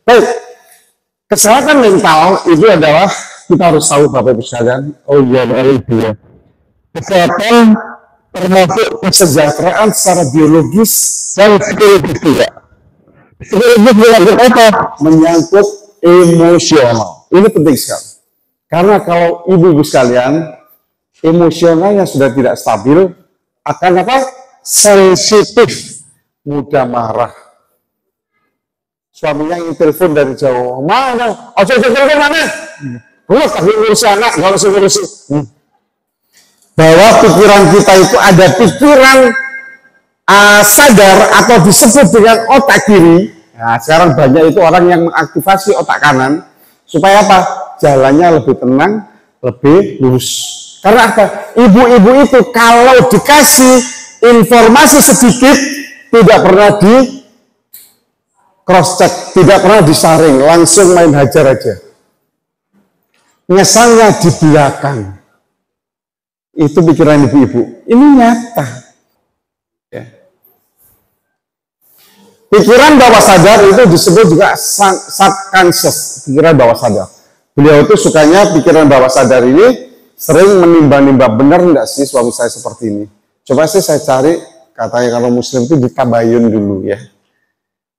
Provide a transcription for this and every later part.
Baik, kesehatan mental itu adalah kita harus tahu Bapak Ibu sekalian. Oh iya, Ibu ya. Kesehatan termasuk kesejahteraan secara biologis dan psikologis juga. Psikologis menyangkut apa? Menyangkut emosional. Ini penting sekali. Karena kalau ibu-ibu sekalian emosionalnya sudah tidak stabil, akan apa? Sensitif, mudah marah. Suaminya yang telepon dari jauh, mana? Oh, telepon mana? Terus tapi ngurus anak, gak usah ngurus. Bahwa pikiran kita itu ada pikiran sadar atau disebut dengan otak kiri. Nah, sekarang banyak itu orang yang mengaktifasi otak kanan supaya apa? Jalannya lebih tenang, lebih lurus. Karena apa? Ibu-ibu itu kalau dikasih informasi sedikit tidak pernah di cross check, tidak pernah disaring, langsung main hajar aja. Ngesalnya di belakang. Itu pikiran ibu-ibu. Ini nyata. Ya. Pikiran bawah sadar itu disebut juga subconscious, pikiran bawah sadar. Beliau itu sukanya pikiran bawah sadar ini sering menimbang-nimbang, benar enggak sih suami saya seperti ini? Coba sih saya cari, katanya kalau muslim itu ditabayun dulu ya.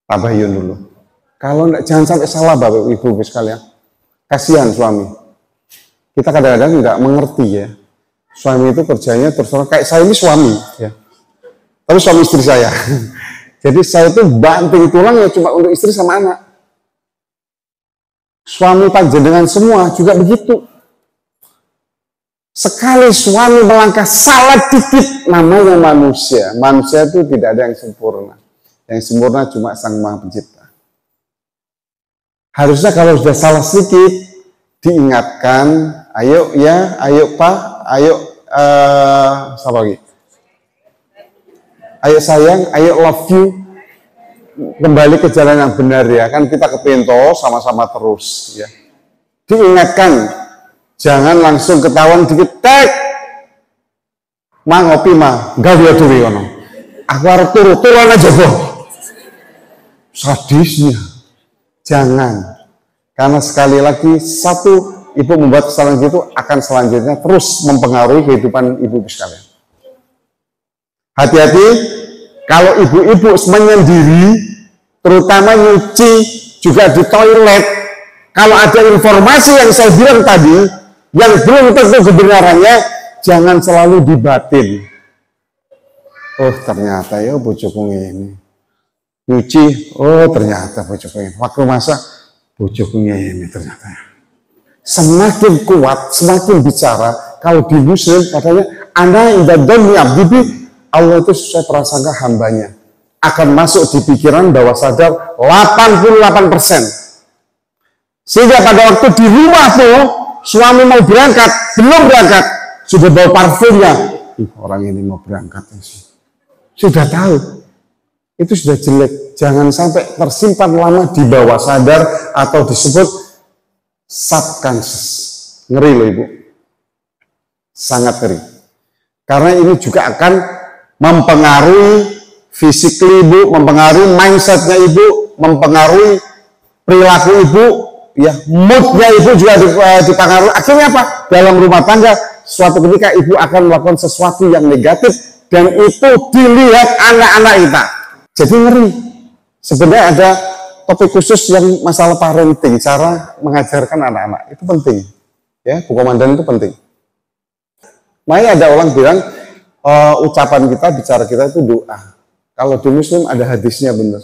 Tabayun dulu. Kalau enggak, jangan sampai salah Bapak Ibu sekalian. Kasihan suami. Kita kadang-kadang enggak mengerti ya. Suami itu kerjanya terserah, kayak saya ini suami ya. Tapi suami istri saya. Jadi saya itu banting tulang ya cuma untuk istri sama anak. Suami panjenengan semua juga begitu. Sekali suami melangkah salah dikit, namanya manusia. Manusia itu tidak ada yang sempurna. Yang sempurna cuma Sang Maha Pencipta. Harusnya kalau sudah salah sedikit, diingatkan, ayo ya, ayo Pak, ayo siapa lagi? Ayo sayang, ayo love you. Kembali ke jalan yang benar ya. Kan kita kepinto sama-sama terus ya. Diingatkan, jangan langsung ketahuan dikit tek. Ma ngopi ma, gawe dhewe ngono. Aku arep turu-turuan aja kok. Sadisnya. Jangan. Karena sekali lagi satu ibu membuat kesalahan gitu akan selanjutnya terus mempengaruhi kehidupan ibu sekalian. Hati-hati kalau ibu-ibu menyendiri, terutama nyuci juga di toilet. Kalau ada informasi yang saya bilang tadi yang belum tentu kebenarannya, jangan selalu dibatin. Oh ternyata ya bojoku ini. Nyuci, oh ternyata bojoku ini. Waktu masak, bojoku ini ternyata. Semakin kuat, semakin bicara. Kalau di muslim katanya, ana inda dhanni abdi, Allah itu sesuai prasangka hambanya. Akan masuk di pikiran bawah sadar 88%. Sehingga pada waktu di rumah tuh, suami mau berangkat, belum berangkat, sudah bawa parfumnya. Orang ini mau berangkat. Sudah tahu. Itu sudah jelek. Jangan sampai tersimpan lama di bawah sadar atau disebut subconscious. Ngeri loh Ibu. Sangat ngeri. Karena ini juga akan mempengaruhi fisik Ibu, mempengaruhi mindsetnya Ibu, mempengaruhi perilaku Ibu, ya moodnya Ibu juga dipengaruhi. Akhirnya apa? Dalam rumah tangga, suatu ketika Ibu akan melakukan sesuatu yang negatif dan itu dilihat anak-anak kita. Jadi ngeri. Sebenarnya ada topik khusus yang masalah parenting, cara mengajarkan anak-anak. Itu penting. Ya, Bu Komandan itu penting. Makanya ada orang bilang, ucapan kita, bicara kita itu doa. Kalau di muslim ada hadisnya benar.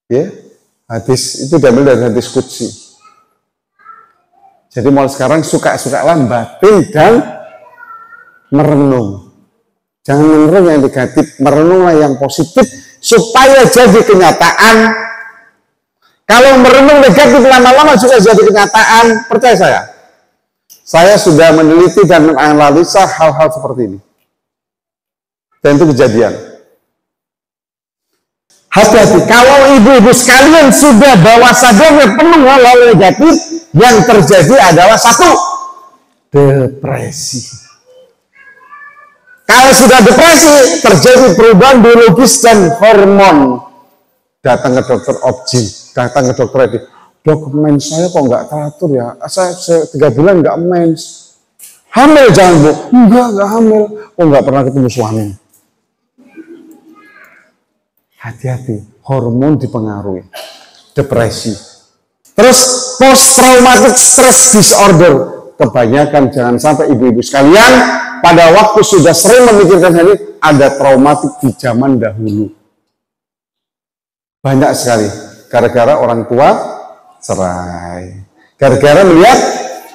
Ya, hadis itu diambil dari hadis qudsi. Jadi mulai sekarang suka-sukalah batin dan merenung. Jangan merenung yang negatif, merenunglah yang positif supaya jadi kenyataan. Kalau merenung negatif lama-lama juga jadi kenyataan, percaya saya. Saya sudah meneliti dan menganalisa hal-hal seperti ini. Dan itu kejadian. Hati-hati, kalau ibu-ibu sekalian sudah bawa sadarnya penuh hal-hal negatif, yang terjadi adalah satu, depresi. Kalau sudah depresi, terjadi perubahan biologis dan hormon. Datang ke dokter objin, datang ke dokter Edi, dok, mens saya kok nggak teratur ya, saya 3 bulan nggak mens. Hamil jangan bu? Enggak hamil. Oh nggak pernah ketemu suami. Hati-hati, hormon dipengaruhi, depresi. Terus post traumatic stress disorder, kebanyakan jangan sampai ibu-ibu sekalian pada waktu sudah sering memikirkan hal ini, ada traumatik di zaman dahulu. Banyak sekali, gara-gara orang tua cerai, gara-gara melihat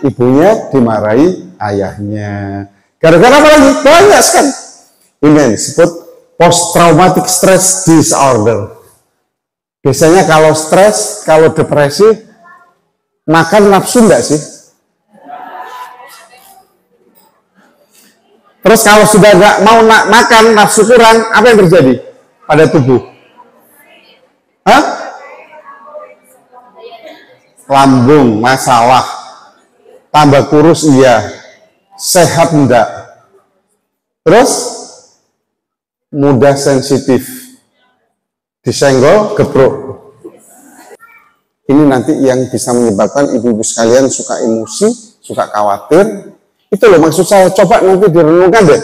ibunya dimarahi ayahnya, gara-gara apa lagi? Banyak sekali. Ini yang disebut post traumatic stress disorder. Biasanya kalau stres, kalau depresi, makan nafsu enggak sih? Terus kalau sudah nggak mau makan, nafsu kurang, apa yang terjadi pada tubuh? Hah? Lambung, masalah. Tambah kurus, iya. Sehat enggak? Terus mudah sensitif. Disenggol, geprok. Ini nanti yang bisa menyebabkan ibu-ibu sekalian suka emosi, suka khawatir. Itu loh maksud saya, coba nanti direnungkan deh.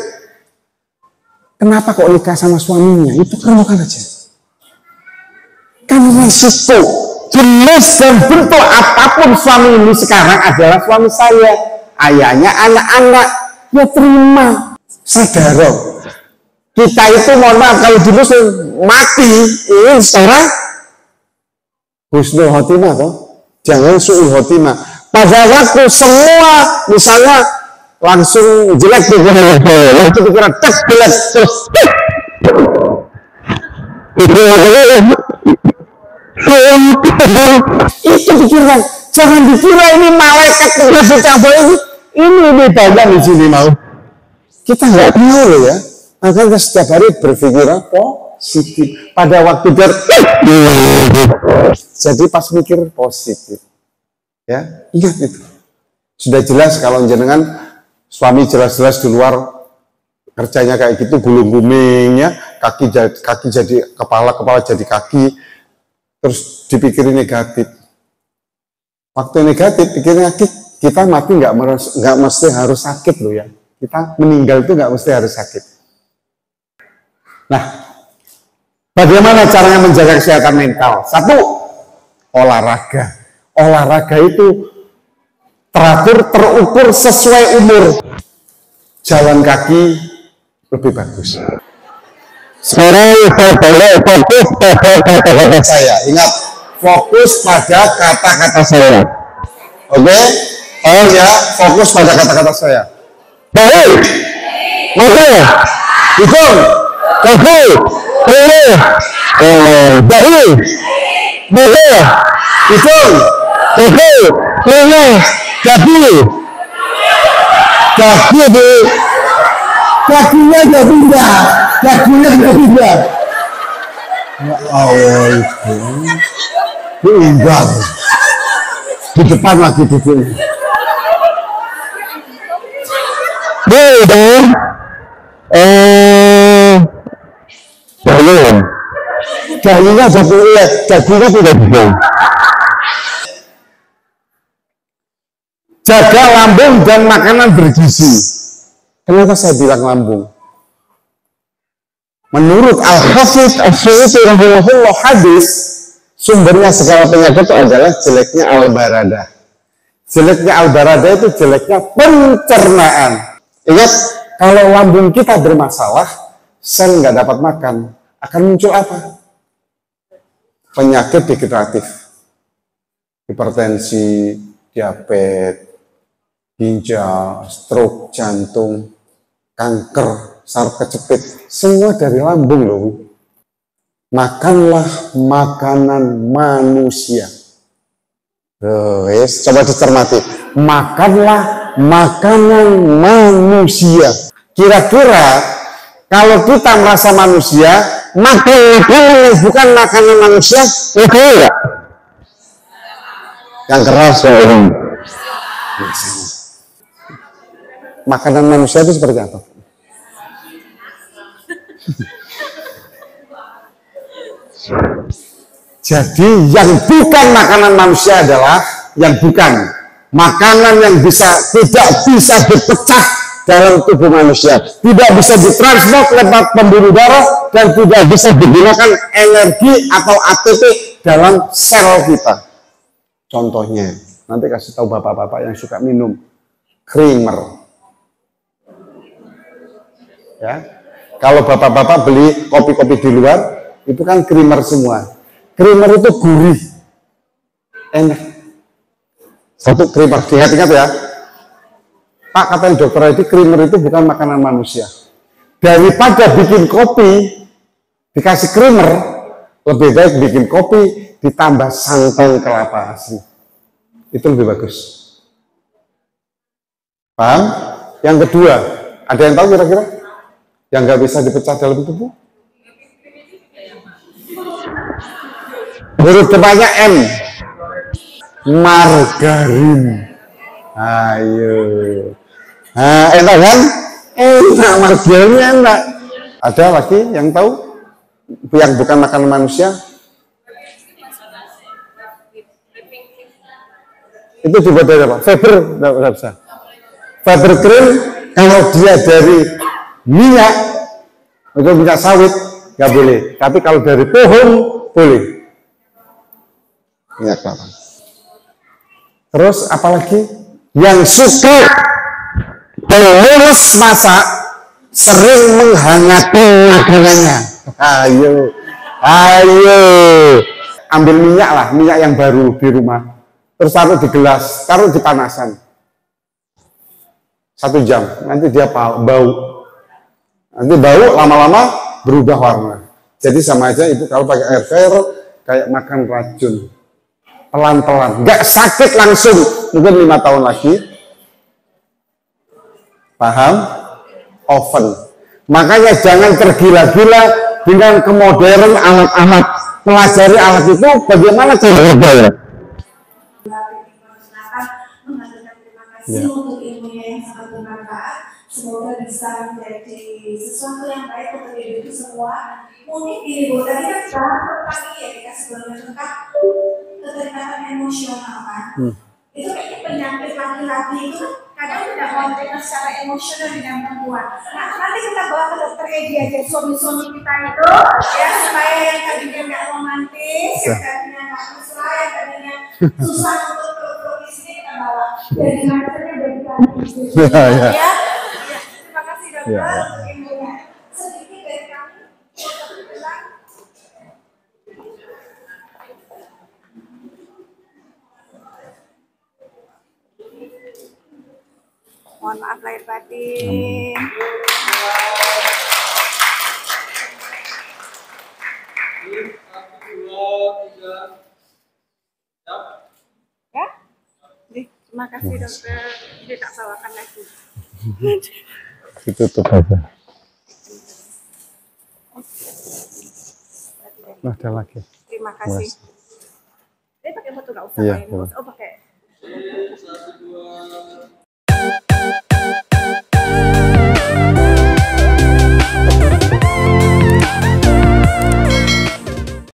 Kenapa kok nikah sama suaminya? Itu renungkan aja. Kan resiko, jenis dan bentuk apapun suami ini sekarang adalah suami saya. Ayahnya, anak-anak, ya terima. Sadar. Kita itu mohon maaf kalau dulu mati, ini sekarang husnul khotimah toh. Jangan su'ul khotimah. Pada waktu semua misalnya langsung jelek tuh, langsung pikiran tek jelek terus itu pikiran. Jangan dikira ini malaikat ngasih cabai ini banyak di sini mau. Kita nggak tahu loh ya. Makanya setiap hari berpikir positif. Pada waktu jadi pas mikir positif. Ya, ingat itu. Sudah jelas kalau jenengan suami jelas-jelas di luar kerjanya kayak gitu, gulung-gulingnya, kaki jadi kepala jadi kaki, terus dipikirin negatif. Waktu negatif pikirnya kita mati nggak mesti harus sakit loh ya. Kita meninggal itu nggak mesti harus sakit. Nah, bagaimana caranya menjaga kesehatan mental? 1, olahraga. Olahraga itu teratur, terukur sesuai umur. Jalan kaki lebih bagus. Sekarang fokus pada kata-kata saya. Ingat, fokus pada kata-kata saya. Oke? Oh ya, fokus pada kata-kata saya. Baik. Oke. Hitung. Kaki. Ini. Baik. Oke. Hitung. Kaki. Ini. Kaki. Kaki di. Kakinya jadi enggak. Kakinya jadi enggak. Ya Allah itu. Diimbang. Di depan lagi duduknya. Belum. Belum. Dagingnya dagingnya tidak bisa. Jaga lambung dan makanan bergizi. Kenapa saya bilang lambung? Menurut Al-Hafidz As-Suyuti rahimahullah, hadis sumbernya segala penyakit itu adalah jeleknya al-baradah. Jeleknya al-baradah itu jeleknya pencernaan. Ingat, kalau lambung kita bermasalah, sel nggak dapat makan, akan muncul apa? Penyakit degeneratif, hipertensi, diabetes, ginjal, stroke, jantung, kanker, saraf kejepit, semua dari lambung loh. Makanlah makanan manusia. Yes, coba dicermati. Makanlah makanan manusia. Kira-kira kalau kita merasa manusia, makan makanan bukan makanan manusia, oke enggak? Yang keras ya. Makanan manusia itu seperti apa? Jadi yang bukan makanan manusia adalah yang bukan makanan yang tidak bisa dipecah dalam tubuh manusia, tidak bisa ditransport lewat pembuluh darah, dan tidak bisa digunakan energi atau ATP dalam sel kita. Contohnya, nanti kasih tahu bapak-bapak yang suka minum creamer. Ya, kalau bapak-bapak beli kopi-kopi di luar, itu kan creamer semua. Creamer itu gurih, enak. Satu creamer, diingat-ingat ya. Pak, katanya dokter itu creamer itu bukan makanan manusia. Daripada bikin kopi dikasih creamer, lebih baik bikin kopi ditambah santan kelapa asli. Itu lebih bagus. Paham? Yang kedua, ada yang tahu kira-kira? Yang nggak bisa dipecah dalam tubuh? Huruf depannya M. Margarin. Ayo. Nah, enak kan? Enak, margarinnya enak. Ada lagi yang tahu? Yang bukan makanan manusia? Itu dibuat dari apa? Fiber, nggak bisa. Fiber cream, kalau dia dari minyak, itu minyak sawit, nggak boleh. Tapi kalau dari pohon, boleh. Minyak kelapa. Terus apalagi? Yang suka penulis masak sering menghangati makanannya. Ayo, ayo. Ambil minyak lah, minyak yang baru di rumah. Terus taruh di gelas, taruh di panasan. 1 jam, nanti dia bau. Nanti bau lama-lama berubah warna. Jadi sama aja itu kalau pakai air fryer kayak makan racun. Pelan-pelan, nggak sakit langsung. Mungkin 5 tahun lagi. Paham? Oven. Makanya jangan tergila-gila dengan kemodern alat-alat. Pelajari alat itu bagaimana cara kerjanya. Ya. Untuk ilmunya yang sangat bermanfaat, semoga bisa menjadi sesuatu yang baik untuk diri itu semua. Mungkin ini Bu, tadi kan sekarang pagi ya dikasih sebelumnya tentang keterikatan emosional kan. Itu kayaknya penyakit laki-laki itu kadang tidak konten secara emosional dengan perempuan. Nah, nanti kita bawa ke dokter Edi aja suami-suami kita itu ya, supaya yang tadinya nggak romantis, yang tadinya nggak mesra, yang tadinya susah untuk berproduksi kita bawa dari mindsetnya dari kami. Ya, terima kasih dokter untuk ilmunya. Sedikit dari kami untuk bilang. Mohon maaf lahir batin. Ya, terima kasih dokter. Jadi tak bawakan lagi. Ditutup aja. Nah, ada lagi. Terima kasih. Pakai foto nggak usah. Iya, Oh, pakai.